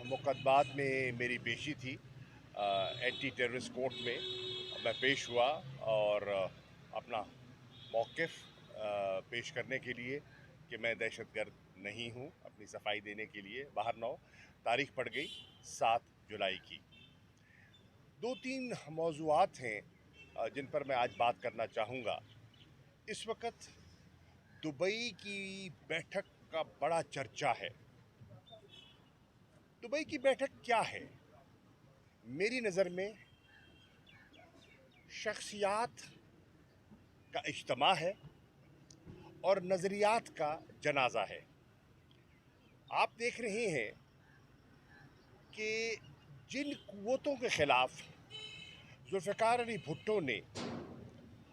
मुकदमात में मेरी पेशी थी एंटी टेररिस्ट कोर्ट में। मैं पेश हुआ और अपना मौक़िफ़ पेश करने के लिए कि मैं दहशतगर्द नहीं हूँ, अपनी सफाई देने के लिए बाहर ना हो। तारीख पड़ गई 7 जुलाई की। 2-3 मौज़ूआत हैं जिन पर मैं आज बात करना चाहूँगा। इस वक्त दुबई की बैठक का बड़ा चर्चा है। दुबई की बैठक क्या है? मेरी नज़र में शख्सियात का इज्तिमा है और नज़रियात का जनाजा है। आप देख रहे हैं कि जिन कुव्वतों के ख़िलाफ़ ज़ुल्फ़िकार अली भुट्टो ने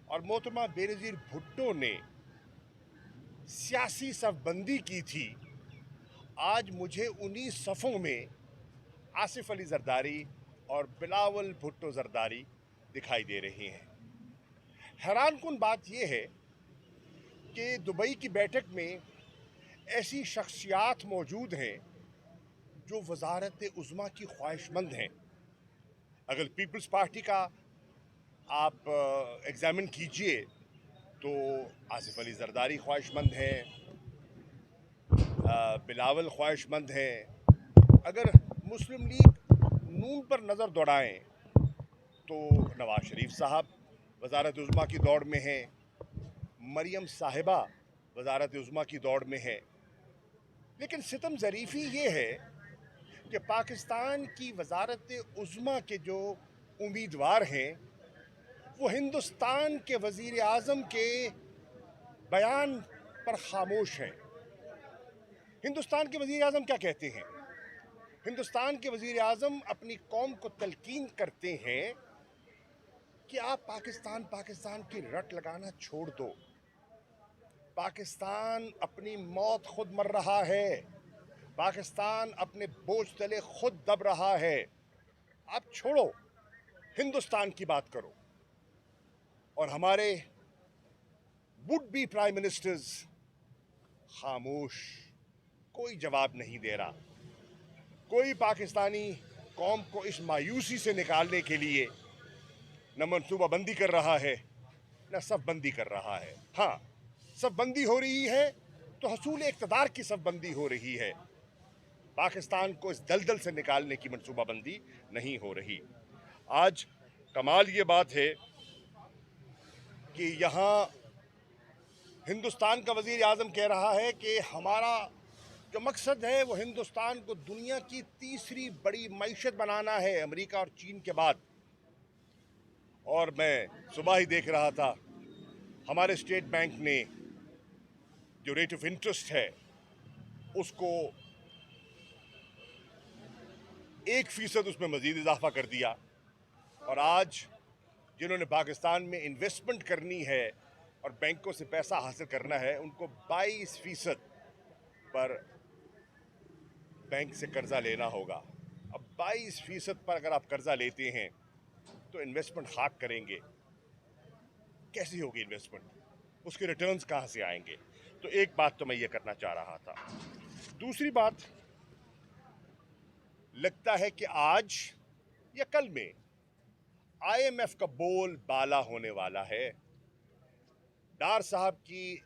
और मोहतरमा बेनज़ीर भुट्टो ने सियासी सफ़बंदी की थी, आज मुझे उन्हीं सफ़ों में आसिफ अली ज़रदारी और बिलावल भुट्टो ज़रदारी दिखाई दे रहे हैं। हैरानकुन बात यह है कि दुबई की बैठक में ऐसी शख्सियात मौजूद हैं जो वज़ारत उज़्मा की ख्वाहिशमंद हैं। अगर पीपल्स पार्टी का आप एग्ज़ामिन कीजिए तो आसिफ अली ज़रदारी ख्वाहिशमंद हैं, बिलावल ख्वाहिशमंद हैं। अगर मुस्लिम लीग नून पर नज़र दौड़ाएं तो नवाज शरीफ साहब वज़ारत उज़्मा की दौड़ में हैं, मरियम साहिबा वज़ारत उज़्मा की दौड़ में है। लेकिन सितम ज़रीफ़ी ये है कि पाकिस्तान की वज़ारत उज़्मा के जो उम्मीदवार हैं वो हिंदुस्तान के वज़ीर आज़म के बयान पर ख़ामोश हैं। हिंदुस्तान के वज़ीर आज़म क्या कहते हैं? हिंदुस्तान के वज़ीर आज़म अपनी कौम को तलकीन करते हैं कि आप पाकिस्तान की रट लगाना छोड़ दो। पाकिस्तान अपनी मौत खुद मर रहा है, पाकिस्तान अपने बोझ तले खुद दब रहा है। आप छोड़ो, हिंदुस्तान की बात करो। और हमारे वुड बी प्राइम मिनिस्टर्स खामोश, कोई जवाब नहीं दे रहा। कोई पाकिस्तानी कौम को इस मायूसी से निकालने के लिए न मनसूबाबंदी कर रहा है न सफ़बंदी कर रहा है। हाँ, सफ़बंदी हो रही है तो हसूल इक़्तिदार की सफ़बंदी हो रही है। पाकिस्तान को इस दलदल से निकालने की मनसूबाबंदी नहीं हो रही। आज कमाल ये बात है कि यहाँ हिंदुस्तान का वज़ीर आज़म कह रहा है कि हमारा जो मकसद है वो हिंदुस्तान को दुनिया की तीसरी बड़ी मईशत बनाना है, अमेरिका और चीन के बाद। और मैं सुबह ही देख रहा था हमारे स्टेट बैंक ने जो रेट ऑफ इंटरेस्ट है उसको 1% उसमें मज़ीद इजाफा कर दिया। और आज जिन्होंने पाकिस्तान में इन्वेस्टमेंट करनी है और बैंकों से पैसा हासिल करना है, उनको 22% पर बैंक से कर्जा लेना होगा। अब 22% पर अगर आप कर्जा लेते हैं तो इन्वेस्टमेंट खाक करेंगे। कैसी होगी इन्वेस्टमेंट? उसके रिटर्न्स कहाँ से आएंगे? तो एक बात तो मैं ये करना चाह रहा था। दूसरी बात, लगता है कि आज या कल में IMF का बोल बाला होने वाला है। डार साहब की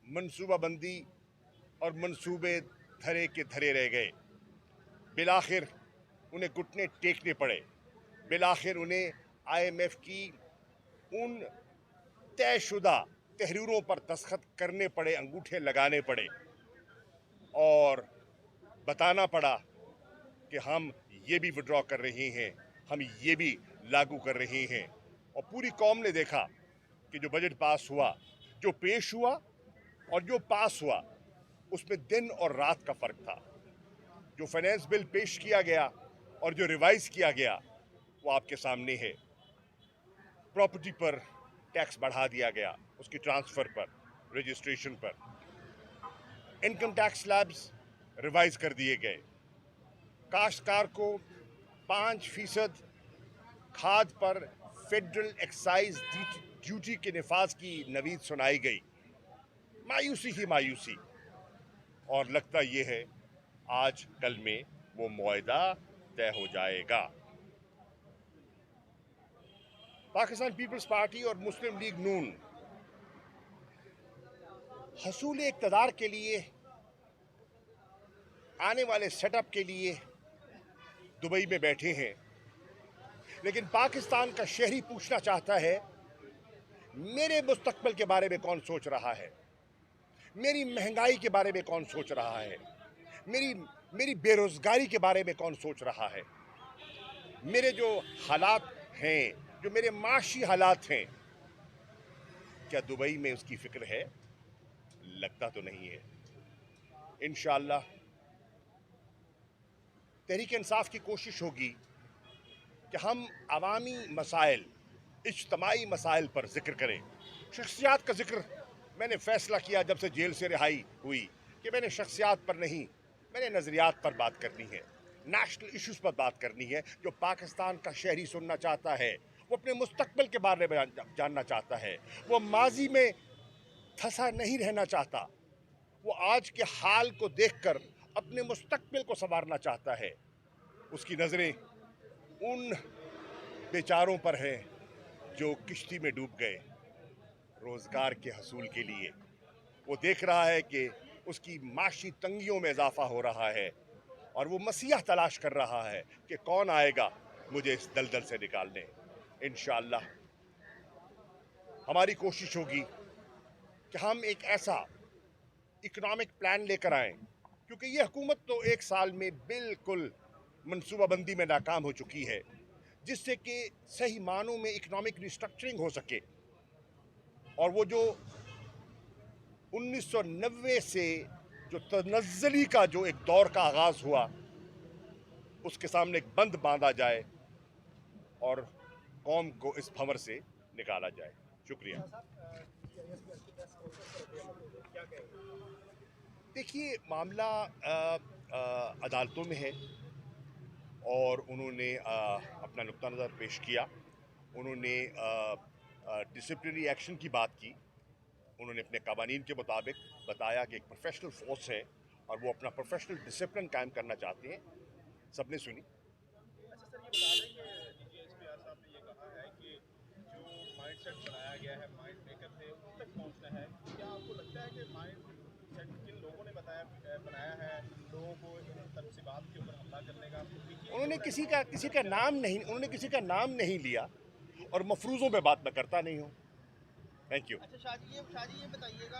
मनसूबाबंदी और मंसूबे धरे के धरे रह गए। बिलाखिर उन्हें घुटने टेकने पड़े, बिलाखिर उन्हें IMF की उन तयशुदा तहरीरों पर दस्तखत करने पड़े, अंगूठे लगाने पड़े और बताना पड़ा कि हम ये भी विड्रॉ कर रहे हैं, हम ये भी लागू कर रहे हैं। और पूरी कौम ने देखा कि जो बजट पास हुआ, जो पेश हुआ और जो पास हुआ, उसमें दिन और रात का फ़र्क था। जो फाइनेंस बिल पेश किया गया और जो रिवाइज़ किया गया वो आपके सामने है। प्रॉपर्टी पर टैक्स बढ़ा दिया गया, उसकी ट्रांसफ़र पर, रजिस्ट्रेशन पर। इनकम टैक्स स्लैब्स रिवाइज़ कर दिए गए। काश्तकार को 5% खाद पर फेडरल एक्साइज ड्यूटी के निफाज की नवीद सुनाई गई। मायूसी ही मायूसी। और लगता ये है आज कल में वो मुआहदा तय हो जाएगा। पाकिस्तान पीपल्स पार्टी और मुस्लिम लीग नून हसूल इक़्तिदार के लिए, आने वाले सेटअप के लिए दुबई में बैठे हैं, लेकिन पाकिस्तान का शहरी पूछना चाहता है, मेरे मुस्तकबिल के बारे में कौन सोच रहा है, मेरी महंगाई के बारे में कौन सोच रहा है, मेरी बेरोजगारी के बारे में कौन सोच रहा है, मेरे जो हालात हैं, जो मेरे माशी हालात हैं, क्या दुबई में उसकी फिक्र है? लगता तो नहीं है। इंशाअल्लाह तहरीक इंसाफ की कोशिश होगी कि हम अवामी मसाइल, इज्तमाई मसाइल पर जिक्र करें। शख्सियात का जिक्र मैंने फ़ैसला किया जब से जेल से रिहाई हुई कि मैंने शख्सियात पर नहीं, मैंने नज़रियात पर बात करनी है, नेशनल इश्यूज़ पर बात करनी है। जो पाकिस्तान का शहरी सुनना चाहता है, वो अपने मुस्तकबिल के बारे में जानना चाहता है, वो माजी में फंसा नहीं रहना चाहता, वो आज के हाल को देखकर अपने मुस्तकबिल को संवारना चाहता है। उसकी नज़रें उन बेचारों पर हैं जो किश्ती में डूब गए रोज़गार के हसूल के लिए। वो देख रहा है कि उसकी माशी तंगियों में इजाफा हो रहा है और वो मसीहा तलाश कर रहा है कि कौन आएगा मुझे इस दलदल से निकालने। इंशाअल्लाह हमारी कोशिश होगी कि हम एक ऐसा इकोनॉमिक प्लान लेकर आएं, क्योंकि ये हुकूमत तो 1 साल में बिल्कुल मनसूबाबंदी में नाकाम हो चुकी है, जिससे कि सही मानों में इकोनॉमिक रिस्ट्रक्चरिंग हो सके। और वो जो 1990 से जो तनज़्ज़ुली का जो एक दौर का आगाज़ हुआ, उसके सामने एक बंद बांधा जाए और कौम को इस भंवर से निकाला जाए। शुक्रिया। देखिए, मामला अदालतों में है और उन्होंने अपना नुक्ता नज़र पेश किया। उन्होंने डिसिप्लिनरी एक्शन की बात की। उन्होंने अपने कानून के मुताबिक बताया कि एक प्रोफेशनल फोर्स है और वो अपना प्रोफेशनल डिसिप्लिन कायम करना चाहते हैं। सबने सुनी। अच्छा सर, ये बता दें कि डीजीपी साहब ने ये कहा है कि जो माइंडसेट बनाया गया है माइंड मेकर से उस तक पहुंचना है। क्या आपको लगता है कि माइंड सेट जिन लोगों ने बनाया है लोगों को इन तनसीबात के ऊपर हमला करने का, उन्होंने किसी का नाम नहीं लिया और मफरूज़ों पे बात मैं करता नहीं हूँ। Thank you. अच्छा शाजी ये बताइएगा